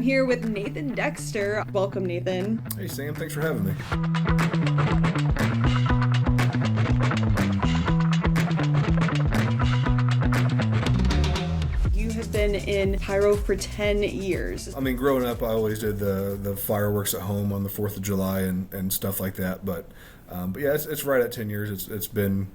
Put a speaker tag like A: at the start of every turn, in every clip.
A: here with Nathan Dexter. Welcome, Nathan.
B: Hey, Sam. Thanks for having me.
A: You have been in pyro for 10 years.
B: I mean, growing up, I always did the fireworks at home on the 4th of July and stuff like that. But yeah, it's right at 10 years. It's been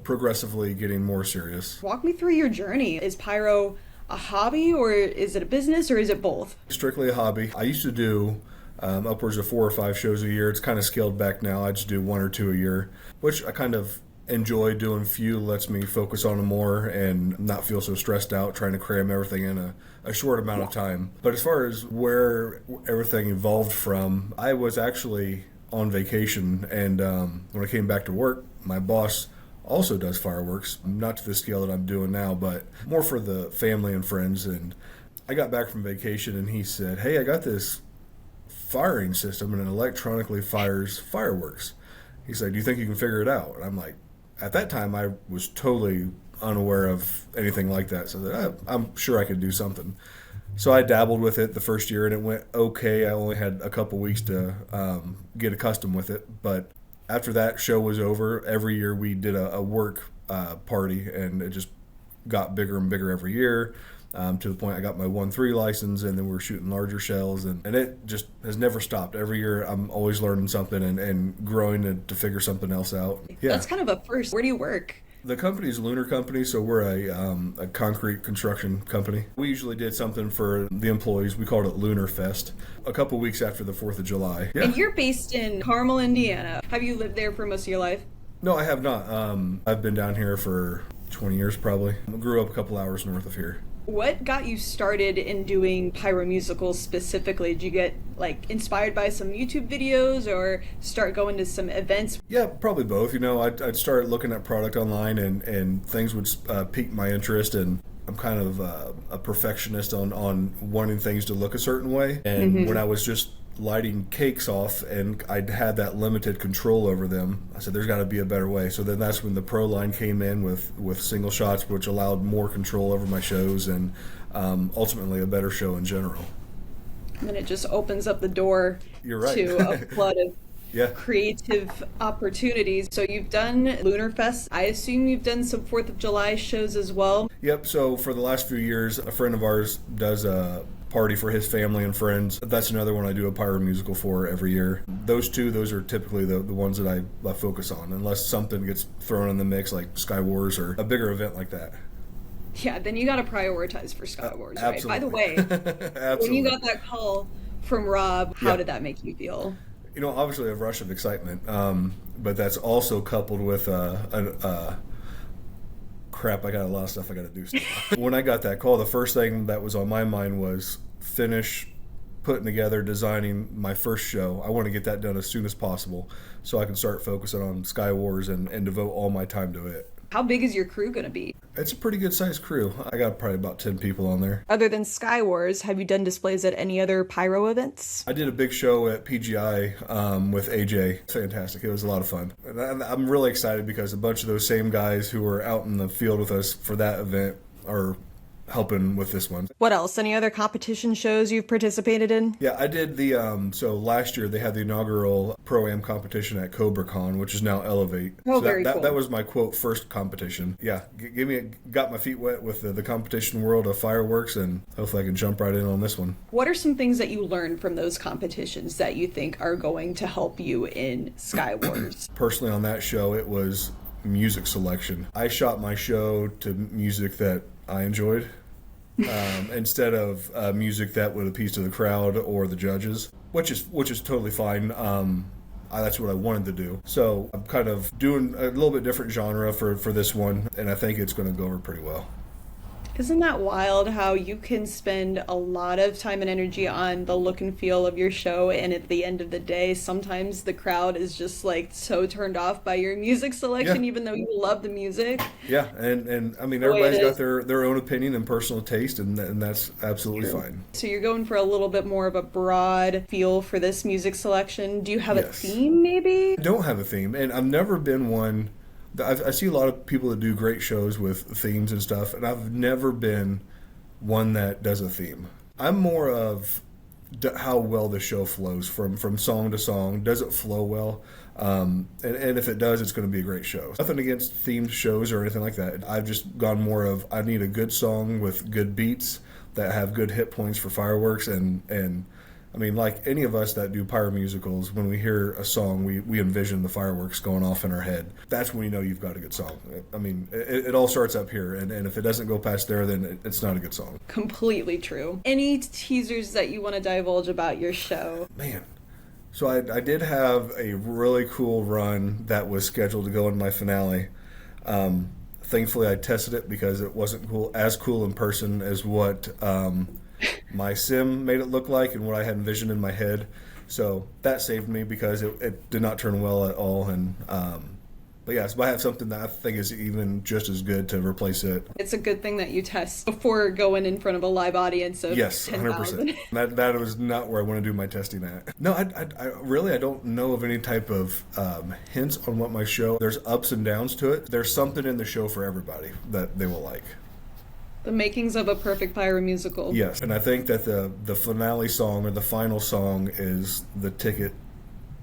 B: progressively getting more serious.
A: Walk me through your journey. Is pyro a hobby, or is it a business, or is it both?
B: Strictly a hobby. I used to do upwards of 4 or 5 shows a year. It's kind of scaled back now. I just do 1 or 2 a year, which I kind of enjoy doing. Few lets me focus on them more and not feel so stressed out trying to cram everything in a short amount of time. But as far as where everything evolved from, I was actually on vacation, and when I came back to work, my boss also does fireworks, not to the scale that I'm doing now, but more for the family and friends. And I got back from vacation and he said, "Hey, I got this firing system and it electronically fires fireworks." He said, "Do you think you can figure it out?" And I'm like, at that time I was totally unaware of anything like that, so I'm sure I could do something. So I dabbled with it the first year and it went okay. I only had a couple weeks to get accustomed with it, but after that show was over, every year we did a work party, and it just got bigger and bigger every year, to the point I got my 1-3 license, and then we were shooting larger shells, and it just has never stopped. Every year I'm always learning something and growing to figure something else out. Yeah.
A: That's kind of a first. Where do you work?
B: The company is Lunar Company, so we're a concrete construction company. We usually did something for the employees. We called it Lunar Fest a couple weeks after the 4th of July. Yeah.
A: And you're based in Carmel, Indiana. Have you lived there for most of your life?
B: No, I have not. I've been down here for 20 years probably. I grew up a couple hours north of here.
A: What got you started in doing pyromusicals specifically? Did you get inspired by some YouTube videos or start going to some events?
B: Yeah, probably both. I'd start looking at product online and things would pique my interest, and I'm kind of a perfectionist on wanting things to look a certain way. And when I was just lighting cakes off and I'd had that limited control over them, I said there's got to be a better way. So then that's when the Pro line came in with single shots, which allowed more control over my shows and ultimately a better show in general.
A: And then it just opens up the door.
B: You're right.
A: To a flood of
B: yeah.
A: creative opportunities. So you've done Lunar Fest. I assume you've done some 4th of July shows as well.
B: Yep. So for the last few years, a friend of ours does a party for his family and friends. That's another one I do a pyro musical for every year. Those are typically the ones that I focus on, unless something gets thrown in the mix like Sky Wars or a bigger event like that.
A: Yeah, then you got to prioritize for Sky Wars, right?
B: Absolutely.
A: By the way, when you got that call from Rob, how did that make you feel?
B: Obviously a rush of excitement, but that's also coupled with crap, I got a lot of stuff I got to do still. When I got that call, the first thing that was on my mind was finish putting together, designing my first show. I want to get that done as soon as possible so I can start focusing on Sky Wars and devote all my time to it.
A: How big is your crew going to be?
B: It's a pretty good sized crew. I got probably about 10 people on there.
A: Other than Sky Wars, have you done displays at any other pyro events?
B: I did a big show at PGI with AJ. Fantastic. It was a lot of fun. And I'm really excited because a bunch of those same guys who were out in the field with us for that event are helping with this one.
A: What else? Any other competition shows you've participated in?
B: Yeah, I did so last year they had the inaugural Pro-Am competition at CobraCon, which is now Elevate.
A: Oh,
B: so
A: very cool.
B: That was my, quote, first competition. Yeah, got my feet wet with the competition world of fireworks, and hopefully I can jump right in on this one.
A: What are some things that you learned from those competitions that you think are going to help you in Sky Wars?
B: Personally, on that show, it was music selection. I shot my show to music that I enjoyed. Instead of music that would appease to the crowd or the judges, which is totally fine. That's what I wanted to do. So I'm kind of doing a little bit different genre for this one, and I think it's going to go over pretty well.
A: Isn't that wild how you can spend a lot of time and energy on the look and feel of your show, and at the end of the day, sometimes the crowd is just so turned off by your music selection, even though you love the music?
B: Yeah, and I mean, everybody's got their own opinion and personal taste, and that's absolutely fine. So
A: you're going for a little bit more of a broad feel for this music selection. Do you have a theme, maybe?
B: I don't have a theme, and I've never been one. I see a lot of people that do great shows with themes and stuff, and I've never been one that does a theme. I'm more of how well the show flows from song to song. Does it flow well? And if it does, it's going to be a great show. Nothing against themed shows or anything like that. I've just gone more of, I need a good song with good beats that have good hit points for fireworks. And I mean, like any of us that do pyromusicals, when we hear a song, we envision the fireworks going off in our head. That's when you know you've got a good song. I mean, it all starts up here, and if it doesn't go past there, then it's not a good song.
A: Completely true. Any teasers that you want to divulge about your show?
B: Man. So I did have a really cool run that was scheduled to go in my finale. Thankfully, I tested it because it wasn't as cool in person as what my sim made it look like and what I had envisioned in my head. So that saved me because it did not turn well at all. And but yeah, so I have something that I think is even just as good to replace it.
A: It's a good thing that you test before going in front of a live audience of
B: yes,
A: 10,000.
B: 100%. That was not where I want to do my testing at. No, I really don't know of any type of hints on what my show. There's ups and downs to it. There's something in the show for everybody that they will like.
A: The makings of a perfect pyro musical.
B: Yes, and I think that the finale song or the final song is the ticket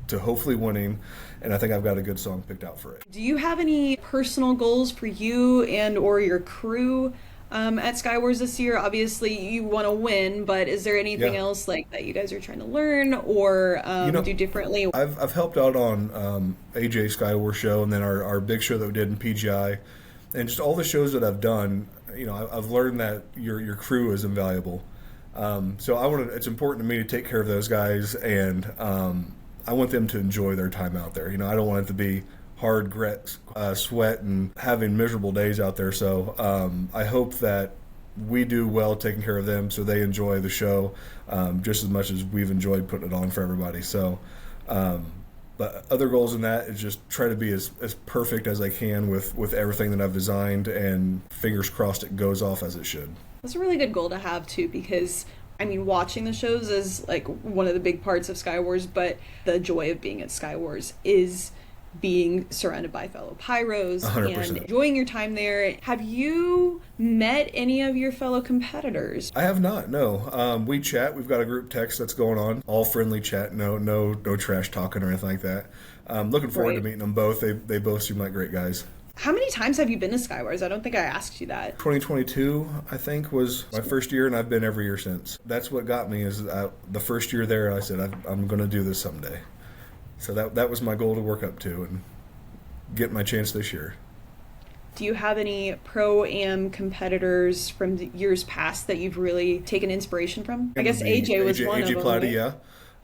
B: to hopefully winning, and I think I've got a good song picked out for it.
A: Do you have any personal goals for you and or your crew at Skywars this year? Obviously, you want to win, but is there anything else like that you guys are trying to learn or do differently?
B: I've helped out on AJ Skywars show, and then our big show that we did in PGI, and just all the shows that I've done. You know, I've learned that your crew is invaluable. So it's important to me to take care of those guys, and I want them to enjoy their time out there. You know, I don't want it to be hard grit, sweat, and having miserable days out there. So I hope that we do well taking care of them so they enjoy the show just as much as we've enjoyed putting it on for everybody. So, but other goals than that is just try to be as perfect as I can with everything that I've designed, and fingers crossed it goes off as it should.
A: That's a really good goal to have too, because I mean, watching the shows is like one of the big parts of Skywars, but the joy of being at Skywars is being surrounded by fellow pyros
B: 100%.
A: And enjoying your time there. Have you met any of your fellow competitors?
B: I have not, no. We chat. We've got a group text that's going on. All friendly chat, no trash talking or anything like that. Looking forward to meeting them both. They both seem like great guys.
A: How many times have you been to Skywars? I don't think I asked you that.
B: 2022, I think, was my first year, and I've been every year since. That's what got me is the first year there, I said, I'm going to do this someday. So that was my goal to work up to and get my chance this year.
A: Do you have any Pro-Am competitors from the years past that you've really taken inspiration from? I guess AJ was one of them.
B: AJ Plotty,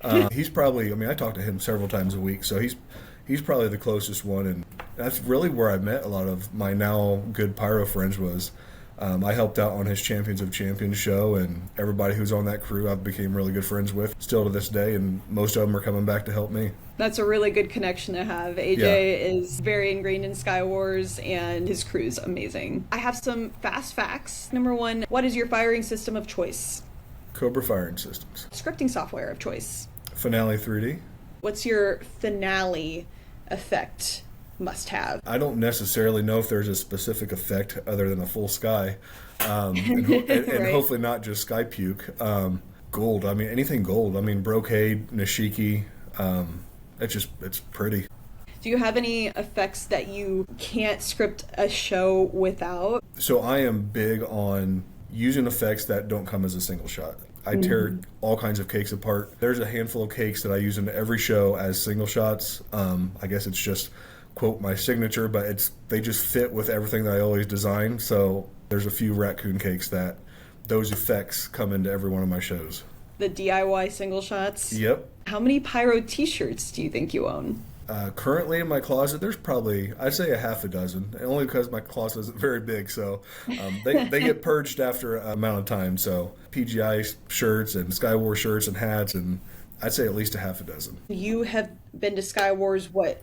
B: yeah. He's probably, I mean, I talk to him several times a week, so he's probably the closest one, and that's really where I met a lot of my now good pyro friends was. I helped out on his Champions of Champions show, and everybody who's on that crew I became really good friends with still to this day, and most of them are coming back to help me. That's
A: a really good connection to have. AJ is very ingrained in Skywars, and his crew's amazing. I have some fast facts. Number one, what is your firing system of choice?
B: Cobra Firing Systems.
A: Scripting software of choice?
B: Finale 3D.
A: What's your finale effect must have?
B: I don't necessarily know if there's a specific effect other than a full sky, and right. Hopefully not just sky puke. Gold, I mean, anything gold. I mean, brocade, nishiki, it's pretty.
A: Do you have any effects that you can't script a show without?
B: So I am big on using effects that don't come as a single shot. I tear all kinds of cakes apart. There's a handful of cakes that I use in every show as single shots. I guess it's just, quote, my signature, but they just fit with everything that I always design. So there's a few raccoon cakes that those effects come into every one of my shows. The
A: DIY single shots?
B: Yep.
A: How many pyro t-shirts do you think you own?
B: Currently in my closet, there's probably, I'd say a half a dozen, only because my closet isn't very big, so they get purged after an amount of time. So PGI shirts and Skywars shirts and hats, and I'd say at least a half a dozen. You have been to Skywars, what,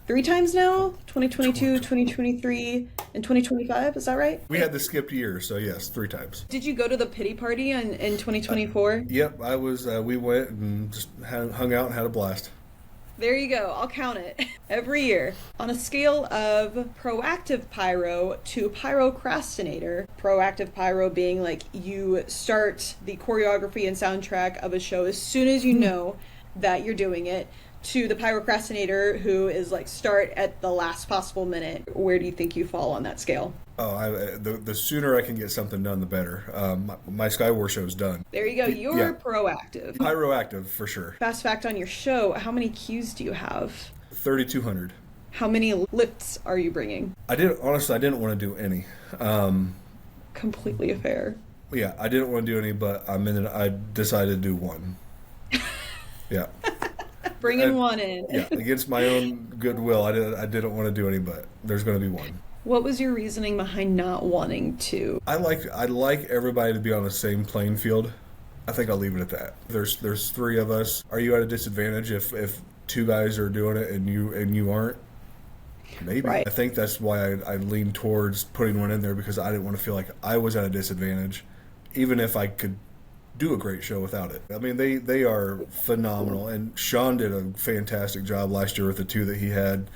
B: 3 times now? 2022, 2023, and 2025, is that right? We had the skipped year, so yes, 3 times. Did you go to the pity party in 2024? Yep, I was. We went and just hung out and had a blast.
A: There you go. I'll count it every year. On a scale of proactive pyro to pyrocrastinator, proactive pyro being like you start the choreography and soundtrack of a show as soon as you know that you're doing it, to the pyrocrastinator who is like start at the last possible minute. Where do you think you fall on that scale?
B: Oh, the sooner I can get something done, the better. My Skywar show's done.
A: There you go. You're proactive.
B: Pyroactive, for sure.
A: Fast fact on your show, how many cues do you have?
B: 3,200.
A: How many lifts are you bringing?
B: Honestly, I didn't want to do any.
A: Completely a fair.
B: Yeah, I didn't want to do any, but I decided to do one. Yeah.
A: Bringing one in.
B: Yeah, against my own goodwill, I didn't want to do any, but there's going to be one.
A: What was your reasoning behind not wanting to?
B: I like everybody to be on the same playing field. I think I'll leave it at that. There's three of us. Are you at a disadvantage if two guys are doing it and you aren't? Maybe. Right. I think that's why I leaned towards putting one in there, because I didn't want to feel like I was at a disadvantage, even if I could do a great show without it. I mean, they are phenomenal, and Sean did a fantastic job last year with the two that he had.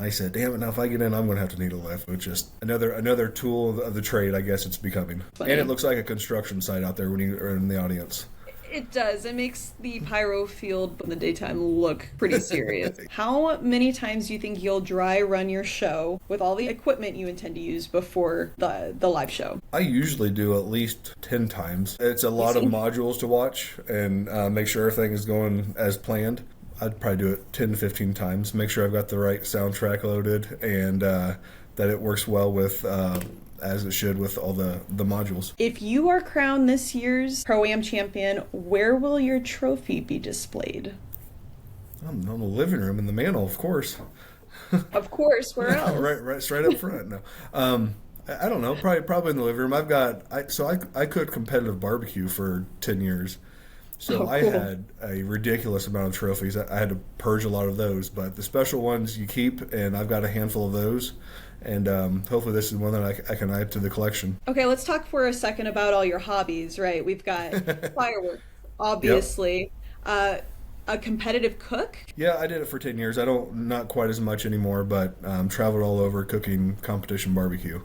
B: I said, damn it, now if I get in, I'm going to have to need a lift. Which is another tool of the trade, I guess it's becoming. Funny. And it looks like a construction site out there when you are in the audience.
A: It does. It makes the pyro field in the daytime look pretty serious. How many times do you think you'll dry run your show with all the equipment you intend to use before the live show?
B: I usually do at least 10 times. It's a lot of modules to watch and make sure everything is going as planned. I'd probably do it 10 to 15 times, make sure I've got the right soundtrack loaded and that it works well with as it should with all the modules.
A: If you are crowned this year's Pro-Am champion, where will your trophy be displayed?
B: In the living room in the mantle, of course.
A: Of course, where else?
B: right, straight up front. No, I don't know. Probably in the living room. I cooked competitive barbecue for 10 years. So cool. I had a ridiculous amount of trophies. I had to purge a lot of those, but the special ones you keep, and I've got a handful of those. And hopefully this is one that I can add to the collection.
A: Okay, let's talk for a second about all your hobbies, right? We've got fireworks, obviously. Yep. A competitive cook?
B: Yeah, I did it for 10 years. Not quite as much anymore, but traveled all over cooking competition barbecue.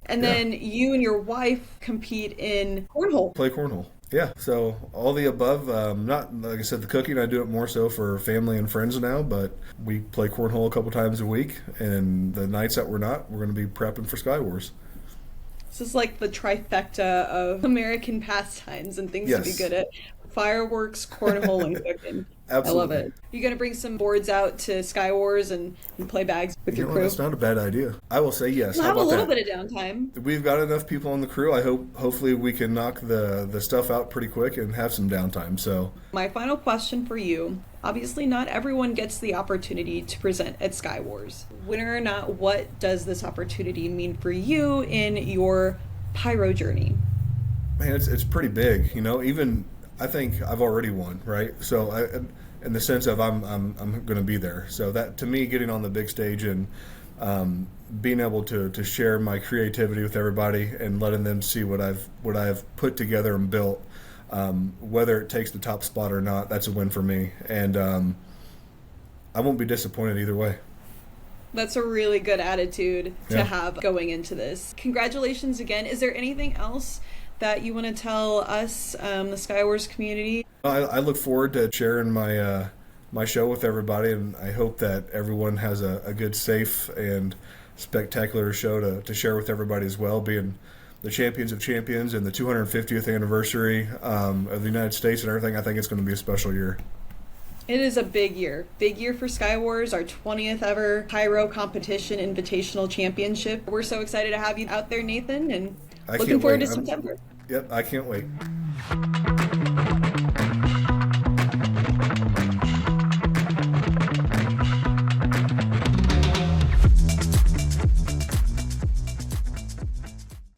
A: And then you and your wife compete in cornhole.
B: Play cornhole. Yeah, so all the above. Not like I said, the cooking, I do it more so for family and friends now, but we play cornhole a couple times a week, and the nights that we're not, we're going to be prepping for Sky Wars.
A: This is like the trifecta of American pastimes and things to be good at. Fireworks, cornhole, and cooking.
B: Absolutely.
A: I love it. You going to bring some boards out to Sky Wars and play bags with your crew?
B: That's not a bad idea. I will say yes.
A: We'll have a little bit of downtime.
B: We've got enough people on the crew. Hopefully we can knock the stuff out pretty quick and have some downtime. So
A: my final question for you. Obviously not everyone gets the opportunity to present at Sky Wars. Winner or not, what does this opportunity mean for you in your pyro journey?
B: Man, it's pretty big. Even I think I've already won, right? So in the sense of I'm going to be there. So that, to me, getting on the big stage and being able to share my creativity with everybody and letting them see what I've put together and built, whether it takes the top spot or not, that's a win for me. And I won't be disappointed either way.
A: That's a really good attitude to have going into this. Congratulations again. Is there anything else that you want to tell us, the Sky Wars community?
B: I look forward to sharing my show with everybody, and I hope that everyone has a good, safe, and spectacular show to share with everybody as well, being the champions of champions and the 250th anniversary of the United States and everything. I think it's going to be a special year.
A: It is a big year for Sky Wars, our 20th ever Pyro Competition Invitational Championship. We're so excited to have you out there, Nathan, and looking forward to September.
B: Yep, I can't wait.